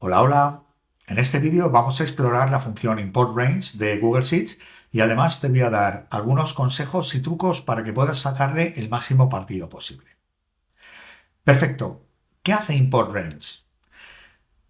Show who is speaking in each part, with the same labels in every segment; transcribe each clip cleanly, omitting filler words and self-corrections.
Speaker 1: Hola, hola. En este vídeo vamos a explorar la función Import Range de Google Sheets y además te voy a dar algunos consejos y trucos para que puedas sacarle el máximo partido posible. Perfecto. ¿Qué hace Import Range?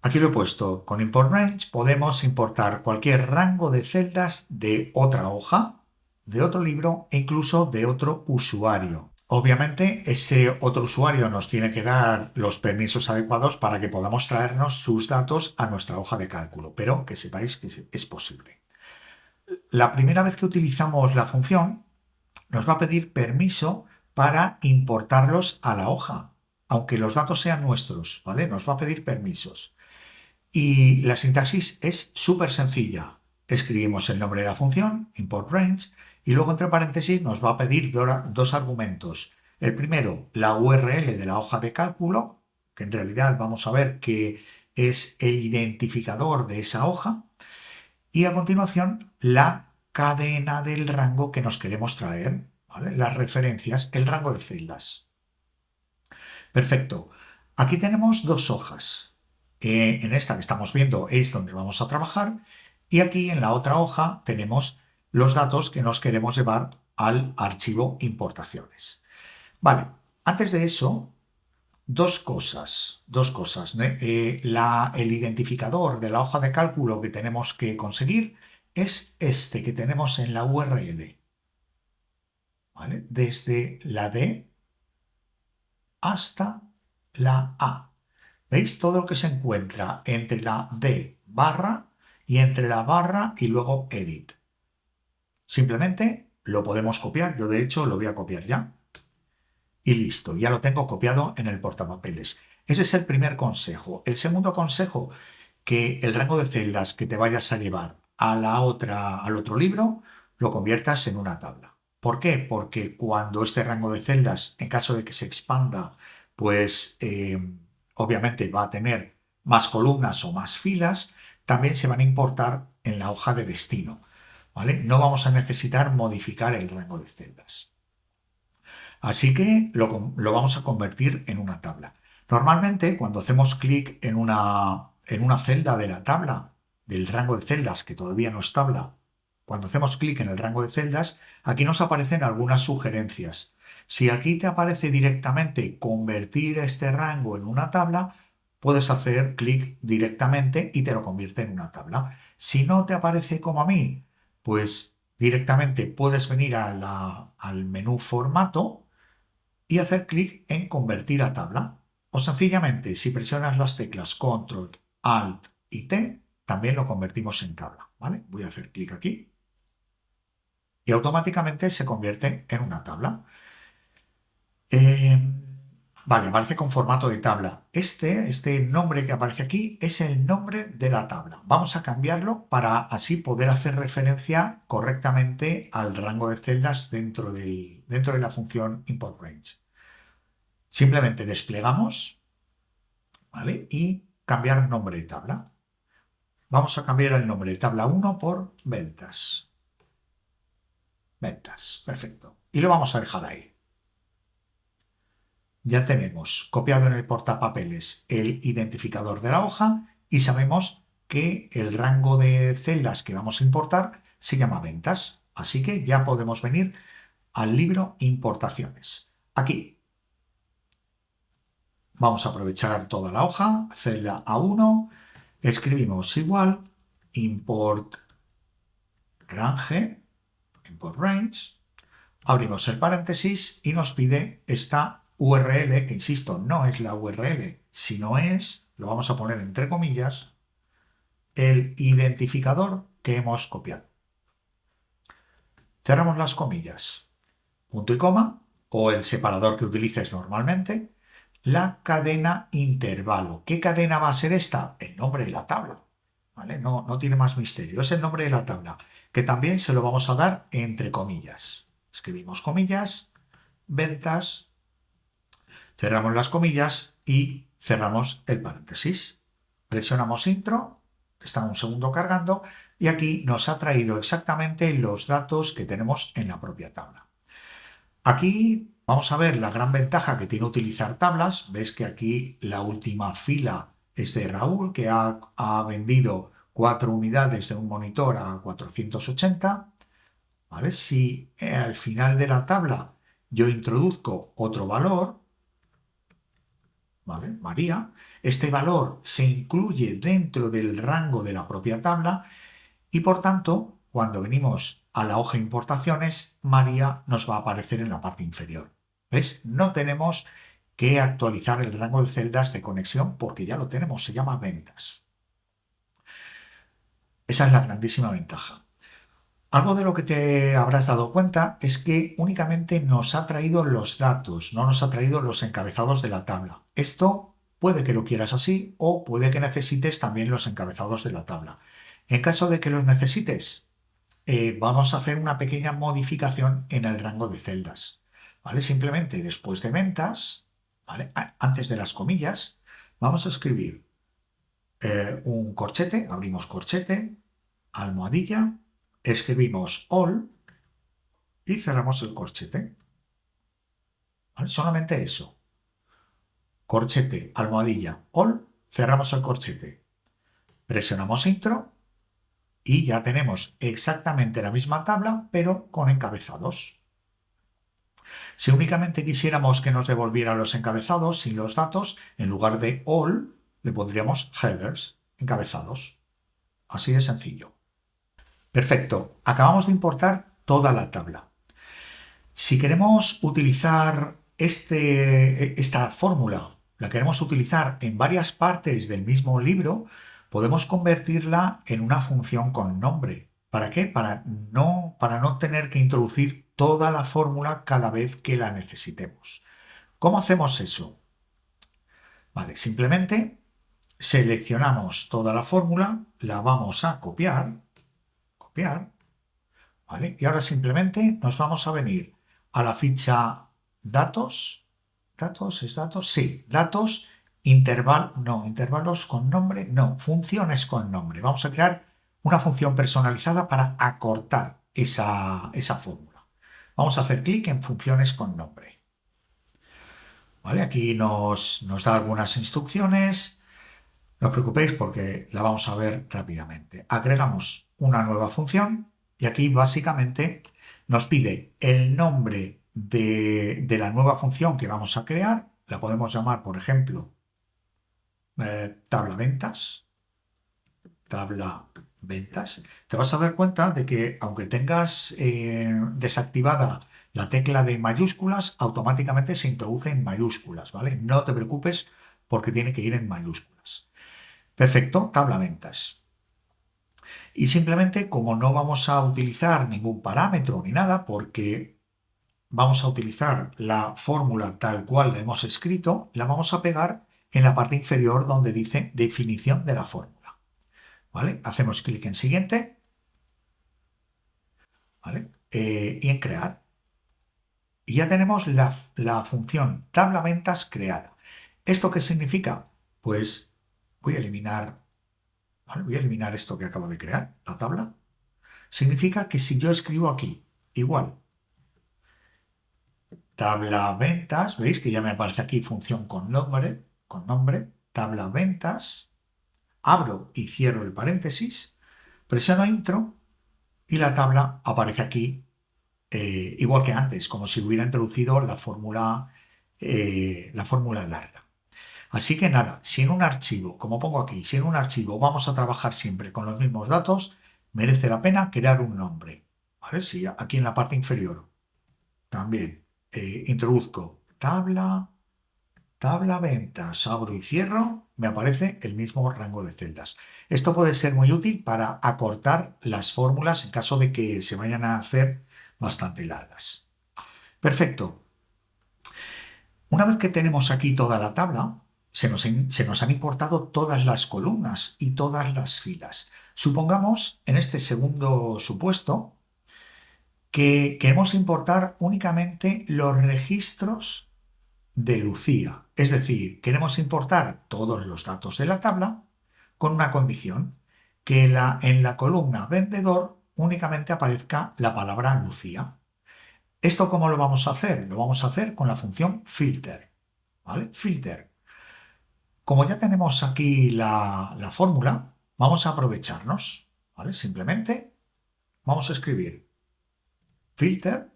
Speaker 1: Aquí lo he puesto. Con Import Range podemos importar cualquier rango de celdas de otra hoja, de otro libro e incluso de otro usuario. Obviamente, ese otro usuario nos tiene que dar los permisos adecuados para que podamos traernos sus datos a nuestra hoja de cálculo, pero que sepáis que es posible. La primera vez que utilizamos la función, nos va a pedir permiso para importarlos a la hoja, aunque los datos sean nuestros, ¿vale? Nos va a pedir permisos. Y la sintaxis es súper sencilla. Escribimos el nombre de la función, import range, y luego entre paréntesis nos va a pedir dos argumentos. El primero, la URL de la hoja de cálculo, que en realidad vamos a ver que es el identificador de esa hoja, y a continuación la cadena del rango que nos queremos traer, ¿vale? Las referencias, el rango de celdas. Perfecto. Aquí tenemos dos hojas. En esta que estamos viendo es donde vamos a trabajar y aquí en la otra hoja tenemos los datos que nos queremos llevar al archivo importaciones. Vale, antes de eso, dos cosas. ¿No? El identificador de la hoja de cálculo que tenemos que conseguir es este que tenemos en la URL. ¿Vale? Desde la D hasta la A. ¿Veis todo lo que se encuentra entre la D barra y entre la barra y luego edit? Simplemente lo podemos copiar. Yo de hecho lo voy a copiar ya. Y listo, ya lo tengo copiado en el portapapeles. Ese es el primer consejo. El segundo consejo, que el rango de celdas que te vayas a llevar al otro libro lo conviertas en una tabla. ¿Por qué? Porque cuando este rango de celdas, en caso de que se expanda, pues obviamente va a tener más columnas o más filas, también se van a importar en la hoja de destino. ¿Vale? No vamos a necesitar modificar el rango de celdas. Así que lo vamos a convertir en una tabla. Normalmente, cuando hacemos clic en una celda de la tabla, del rango de celdas, que todavía no es tabla, cuando hacemos clic en el rango de celdas, aquí nos aparecen algunas sugerencias. Si aquí te aparece directamente convertir este rango en una tabla, puedes hacer clic directamente y te lo convierte en una tabla. Si no te aparece como a mí, pues directamente puedes venir al menú formato y hacer clic en convertir a tabla. O sencillamente, si presionas las teclas Control, Alt y T, también lo convertimos en tabla. ¿Vale? Voy a hacer clic aquí y automáticamente se convierte en una tabla. Eh, vale, aparece con formato de tabla. Este nombre que aparece aquí es el nombre de la tabla. Vamos a cambiarlo para así poder hacer referencia correctamente al rango de celdas dentro de la función import range. Simplemente desplegamos, ¿vale? Y cambiar nombre de tabla. Vamos a cambiar el nombre de tabla 1 por ventas. Ventas, perfecto. Y lo vamos a dejar ahí. Ya tenemos copiado en el portapapeles el identificador de la hoja y sabemos que el rango de celdas que vamos a importar se llama ventas. Así que ya podemos venir al libro importaciones. Aquí vamos a aprovechar toda la hoja, celda A1, escribimos igual, import range, abrimos el paréntesis y nos pide esta URL, que insisto, no es la URL, sino es, lo vamos a poner entre comillas, el identificador que hemos copiado. Cerramos las comillas, punto y coma, o el separador que utilices normalmente, la cadena intervalo. ¿Qué cadena va a ser esta? El nombre de la tabla. ¿Vale? No tiene más misterio. Es el nombre de la tabla, que también se lo vamos a dar entre comillas. Escribimos comillas, ventas, cerramos las comillas y cerramos el paréntesis. Presionamos intro, está un segundo cargando y aquí nos ha traído exactamente los datos que tenemos en la propia tabla. Aquí vamos a ver la gran ventaja que tiene utilizar tablas. Ves que aquí la última fila es de Raúl, que ha vendido 4 unidades de un monitor a 480. ¿Vale? Si al final de la tabla yo introduzco otro valor, ¿vale? María, este valor se incluye dentro del rango de la propia tabla y por tanto, cuando venimos a la hoja importaciones, María nos va a aparecer en la parte inferior. ¿Ves? No tenemos que actualizar el rango de celdas de conexión porque ya lo tenemos, se llama ventas. Esa es la grandísima ventaja. Algo de lo que te habrás dado cuenta es que únicamente nos ha traído los datos, no nos ha traído los encabezados de la tabla. Esto puede que lo quieras así o puede que necesites también los encabezados de la tabla. En caso de que los necesites, vamos a hacer una pequeña modificación en el rango de celdas. ¿Vale? Simplemente después de ventas, ¿vale? Antes de las comillas, vamos a escribir un corchete, abrimos corchete, almohadilla, escribimos all y cerramos el corchete. ¿Vale? Solamente eso. Corchete, almohadilla, all, cerramos el corchete. Presionamos intro y ya tenemos exactamente la misma tabla, pero con encabezados. Si únicamente quisiéramos que nos devolviera los encabezados sin los datos, en lugar de all, le pondríamos headers, encabezados. Así de sencillo. Perfecto. Acabamos de importar toda la tabla. Si queremos utilizar esta fórmula, la queremos utilizar en varias partes del mismo libro, podemos convertirla en una función con nombre. ¿Para qué? Para no tener que introducir toda la fórmula cada vez que la necesitemos. ¿Cómo hacemos eso? Vale, simplemente seleccionamos toda la fórmula, la vamos a copiar, ¿vale? Y ahora simplemente nos vamos a venir a la ficha datos, sí, datos, intervalos con nombre, no, funciones con nombre. Vamos a crear una función personalizada para acortar esa fórmula. Vamos a hacer clic en funciones con nombre. ¿Vale? Aquí nos da algunas instrucciones. No os preocupéis porque la vamos a ver rápidamente. Agregamos una nueva función y aquí básicamente nos pide el nombre de la nueva función que vamos a crear. La podemos llamar, por ejemplo, tabla ventas. Tabla ventas. Te vas a dar cuenta de que aunque tengas desactivada la tecla de mayúsculas, automáticamente se introduce en mayúsculas, ¿vale? No te preocupes porque tiene que ir en mayúsculas. Perfecto, tabla ventas. Y simplemente, como no vamos a utilizar ningún parámetro ni nada, porque vamos a utilizar la fórmula tal cual la hemos escrito, la vamos a pegar en la parte inferior donde dice definición de la fórmula. ¿Vale? Hacemos clic en siguiente, ¿vale? Y en crear. Y ya tenemos la función tabla ventas creada. ¿Esto qué significa? Pues voy a eliminar. ¿Vale? Voy a eliminar esto que acabo de crear, la tabla. Significa que si yo escribo aquí, igual, tabla ventas, veis que ya me aparece aquí función con nombre, tabla ventas, abro y cierro el paréntesis, presiono intro y la tabla aparece aquí igual que antes, como si hubiera introducido la fórmula larga. Así que nada, si en un archivo, como pongo aquí, si en un archivo vamos a trabajar siempre con los mismos datos, merece la pena crear un nombre. ¿Vale? Si aquí en la parte inferior también introduzco tabla ventas, abro y cierro, me aparece el mismo rango de celdas. Esto puede ser muy útil para acortar las fórmulas en caso de que se vayan a hacer bastante largas. Perfecto. Una vez que tenemos aquí toda la tabla, se nos han importado todas las columnas y todas las filas. Supongamos, en este segundo supuesto, que queremos importar únicamente los registros de Lucía. Es decir, queremos importar todos los datos de la tabla con una condición, que en la columna vendedor únicamente aparezca la palabra Lucía. ¿Esto cómo lo vamos a hacer? Lo vamos a hacer con la función filter. ¿Vale? Filter. como ya tenemos aquí la fórmula, vamos a aprovecharnos, ¿vale? Simplemente vamos a escribir filter,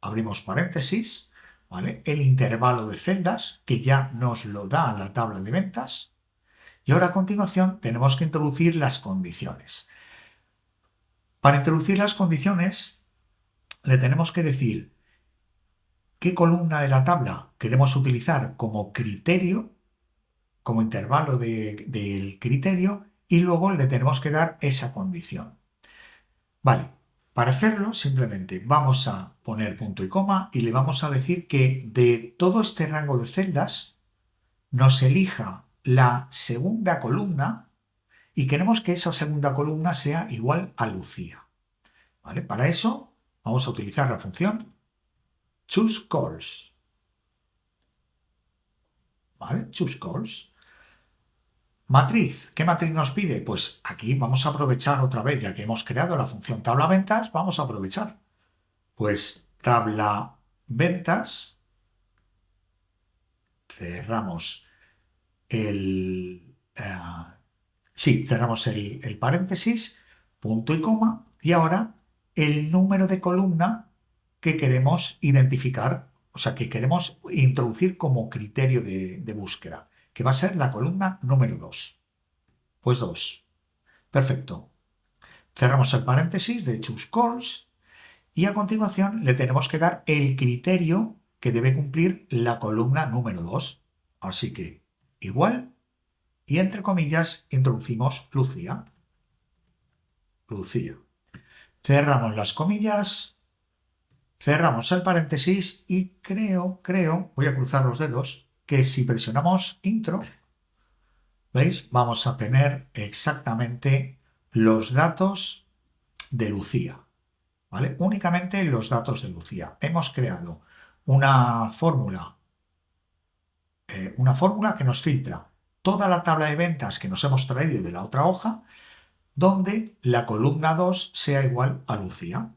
Speaker 1: abrimos paréntesis, ¿vale? El intervalo de celdas, que ya nos lo da la tabla de ventas, y ahora a continuación tenemos que introducir las condiciones. Para introducir las condiciones, le tenemos que decir qué columna de la tabla queremos utilizar como criterio, como intervalo del criterio, y luego le tenemos que dar esa condición. Vale, para hacerlo simplemente vamos a poner punto y coma y le vamos a decir que de todo este rango de celdas nos elija la segunda columna y queremos que esa segunda columna sea igual a Lucía. ¿Vale? Para eso vamos a utilizar la función choseCalls. ¿Vale? choseCalls. Matriz. ¿Qué matriz nos pide? Pues aquí vamos a aprovechar otra vez, ya que hemos creado la función tabla ventas, vamos a aprovechar. Pues tabla ventas, cerramos cerramos el paréntesis, punto y coma, y ahora el número de columna que queremos identificar, o sea, que queremos introducir como criterio de búsqueda, que va a ser la columna número 2. Pues 2. Perfecto. Cerramos el paréntesis de choseCalls y a continuación le tenemos que dar el criterio que debe cumplir la columna número 2. Así que igual y entre comillas introducimos Lucía. Lucía. Cerramos las comillas, cerramos el paréntesis y creo, voy a cruzar los dedos, que si presionamos intro, ¿veis? Vamos a tener exactamente los datos de Lucía. ¿Vale? Únicamente los datos de Lucía. Hemos creado una fórmula que nos filtra toda la tabla de ventas que nos hemos traído de la otra hoja, donde la columna 2 sea igual a Lucía.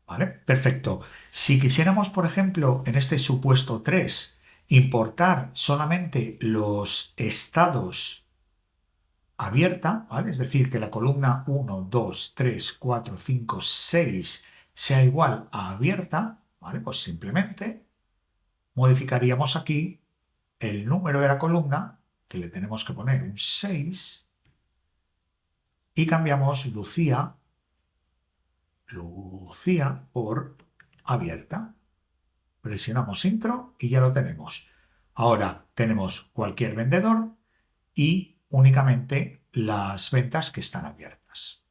Speaker 1: ¿Vale? Perfecto. Si quisiéramos, por ejemplo, en este supuesto 3, importar solamente los estados abierta, ¿vale? Es decir, que la columna 1, 2, 3, 4, 5, 6 sea igual a abierta, ¿vale? Pues simplemente modificaríamos aquí el número de la columna, que le tenemos que poner un 6, y cambiamos Lucía por abierta. Presionamos intro y ya lo tenemos. Ahora tenemos cualquier vendedor y únicamente las ventas que están abiertas.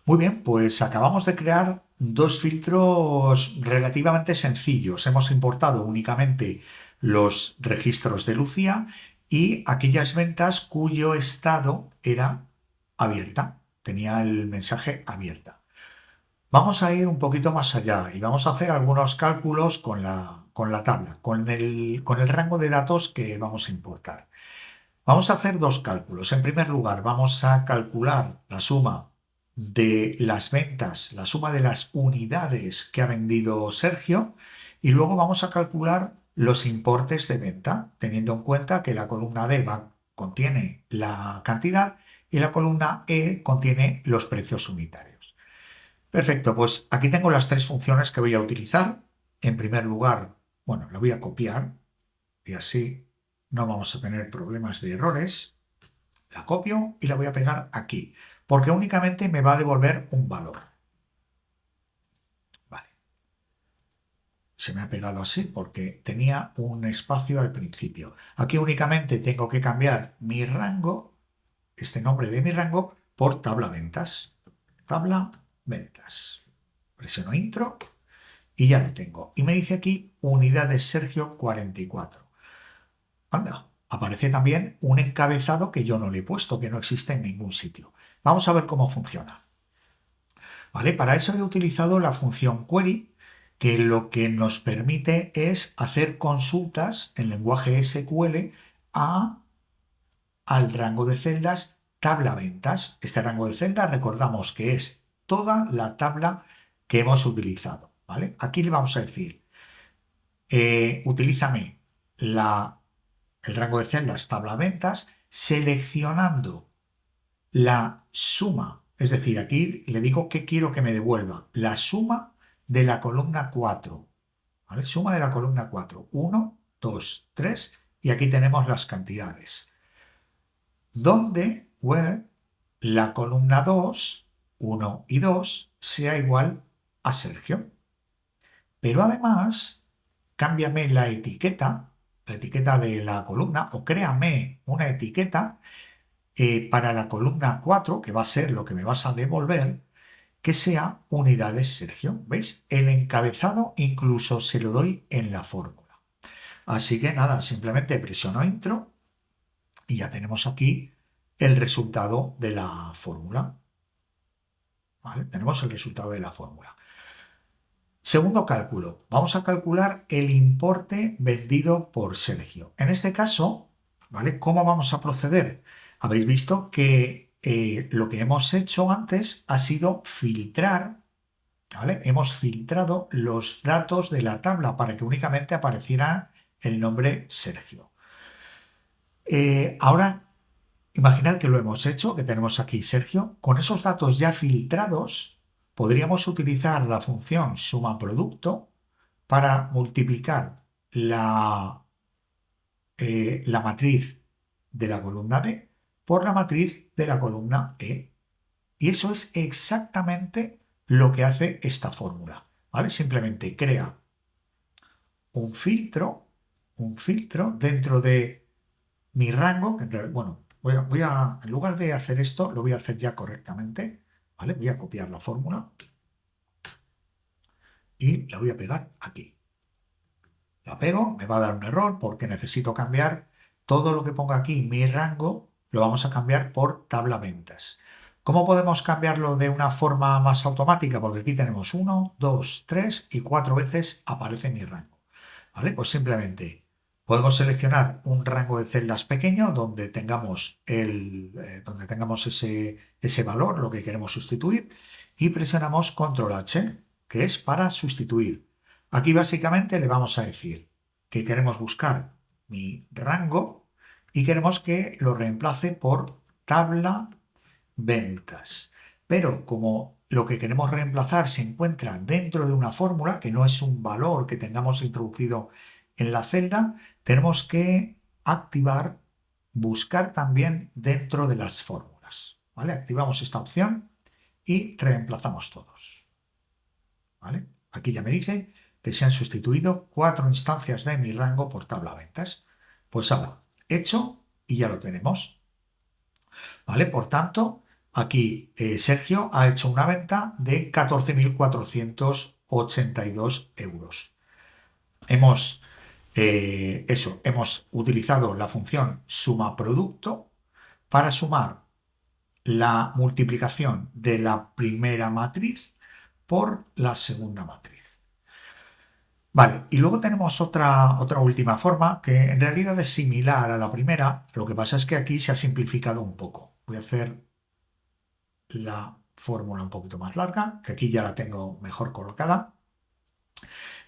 Speaker 1: Muy bien, pues acabamos de crear dos filtros relativamente sencillos. Hemos importado únicamente los registros de Lucía y aquellas ventas cuyo estado era abierta, tenía el mensaje abierta. Vamos a ir un poquito más allá y vamos a hacer algunos cálculos con la tabla, con el rango de datos que vamos a importar. Vamos a hacer dos cálculos. En primer lugar, vamos a calcular la suma de las ventas, la suma de las unidades que ha vendido Sergio, y luego vamos a calcular los importes de venta, teniendo en cuenta que la columna D contiene la cantidad y la columna E contiene los precios unitarios. Perfecto, pues aquí tengo las tres funciones que voy a utilizar. En primer lugar, bueno, la voy a copiar y así no vamos a tener problemas de errores. La copio y la voy a pegar aquí, porque únicamente me va a devolver un valor. Vale. Se me ha pegado así porque tenía un espacio al principio. Aquí únicamente tengo que cambiar mi rango, este nombre de mi rango, por tabla ventas. Tabla ventas. Presiono intro y ya lo tengo. Y me dice aquí unidades Sergio 44. Anda, aparece también un encabezado que yo no le he puesto, que no existe en ningún sitio. Vamos a ver cómo funciona. ¿Vale? Para eso he utilizado la función query, que lo que nos permite es hacer consultas en lenguaje SQL al rango de celdas tabla ventas. Este rango de celdas recordamos que es toda la tabla que hemos utilizado. ¿Vale? Aquí le vamos a decir, utilízame la el rango de celdas, tabla ventas, seleccionando la suma, es decir, aquí le digo que quiero que me devuelva la suma de la columna 4, ¿vale? Suma de la columna 4, 1, 2, 3, y aquí tenemos las cantidades. Donde, where, la columna 2, 1 y 2, sea igual a Sergio. Pero además, cámbiame la etiqueta de la columna, o créame una etiqueta para la columna 4, que va a ser lo que me vas a devolver, que sea unidades Sergio. ¿Veis? El encabezado incluso se lo doy en la fórmula. Así que nada, simplemente presiono Intro y ya tenemos aquí el resultado de la fórmula. ¿Vale? Tenemos el resultado de la fórmula. Segundo cálculo. Vamos a calcular el importe vendido por Sergio. En este caso, ¿vale? ¿Cómo vamos a proceder? Habéis visto que lo que hemos hecho antes ha sido filtrar, ¿vale? Hemos filtrado los datos de la tabla para que únicamente apareciera el nombre Sergio. Ahora, imaginad que lo hemos hecho, que tenemos aquí Sergio. Con esos datos ya filtrados, podríamos utilizar la función suma producto para multiplicar la matriz de la columna D por la matriz de la columna E. Y eso es exactamente lo que hace esta fórmula, ¿vale? Simplemente crea un filtro dentro de mi rango, que bueno, en lugar de hacer esto, lo voy a hacer ya correctamente, ¿vale? Voy a copiar la fórmula y la voy a pegar aquí. La pego, me va a dar un error porque necesito cambiar todo lo que ponga aquí, mi rango, lo vamos a cambiar por tabla ventas. ¿Cómo podemos cambiarlo de una forma más automática? Porque aquí tenemos 1, 2, 3 y 4 veces aparece mi rango. ¿Vale? Pues simplemente podemos seleccionar un rango de celdas pequeño donde tengamos, ese valor, lo que queremos sustituir, y presionamos Control H, que es para sustituir. Aquí básicamente le vamos a decir que queremos buscar mi rango y queremos que lo reemplace por tabla ventas. Pero como lo que queremos reemplazar se encuentra dentro de una fórmula, que no es un valor que tengamos introducido en la celda, tenemos que activar buscar también dentro de las fórmulas. ¿Vale? Activamos esta opción y reemplazamos todos. ¿Vale? Aquí ya me dice que se han sustituido 4 instancias de mi rango por tabla ventas. Pues ahora, hecho y ya lo tenemos. ¿Vale? Por tanto, aquí Sergio ha hecho una venta de 14.482 euros. Hemos utilizado la función suma producto para sumar la multiplicación de la primera matriz por la segunda matriz. Vale, y luego tenemos otra última forma que en realidad es similar a la primera, lo que pasa es que aquí se ha simplificado un poco. Voy a hacer la fórmula un poquito más larga, que aquí ya la tengo mejor colocada.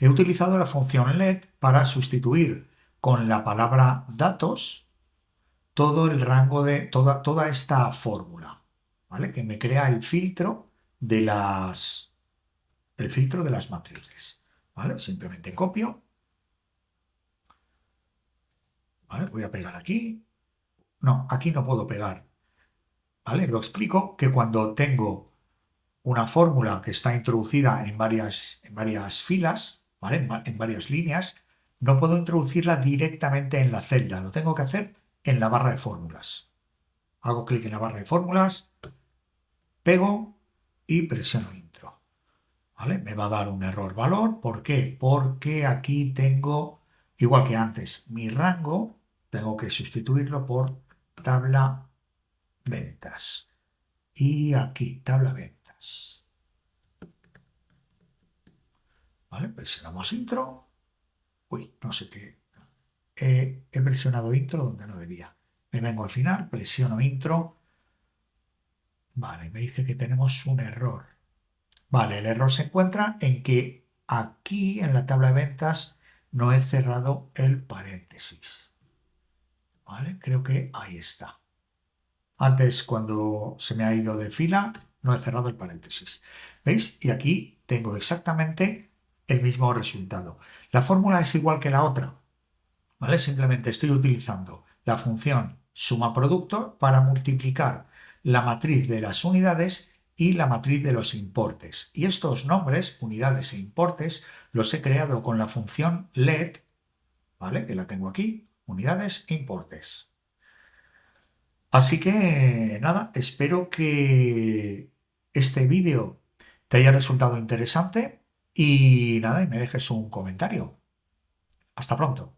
Speaker 1: He utilizado la función let para sustituir con la palabra datos todo el rango de toda esta fórmula, ¿vale? Que me crea el filtro de las matrices, ¿vale? Simplemente copio, ¿vale? Voy a pegar aquí. No, aquí no puedo pegar, ¿vale? Lo explico que cuando tengo una fórmula que está introducida en varias filas, ¿vale? En varias líneas, no puedo introducirla directamente en la celda, lo tengo que hacer en la barra de fórmulas. Hago clic en la barra de fórmulas, pego y presiono intro. ¿Vale? Me va a dar un error valor. ¿Por qué? Porque aquí tengo, igual que antes, mi rango, tengo que sustituirlo por tabla ventas. Y aquí, tabla ventas. ¿Vale? Presionamos intro. Uy, no sé qué. He presionado intro donde no debía. Me vengo al final, presiono intro. Vale, me dice que tenemos un error. Vale, el error se encuentra en que aquí en la tabla de ventas no he cerrado el paréntesis. ¿vale? Creo que ahí está. Antes, cuando se me ha ido de fila, no he cerrado el paréntesis. ¿Veis? Y aquí tengo exactamente el mismo resultado. La fórmula es igual que la otra, ¿vale? Simplemente estoy utilizando la función suma producto para multiplicar la matriz de las unidades y la matriz de los importes. Y estos nombres, unidades e importes, los he creado con la función let, ¿vale? Que la tengo aquí, unidades e importes. Así que nada, espero que este vídeo te haya resultado interesante y nada, y me dejes un comentario. Hasta pronto.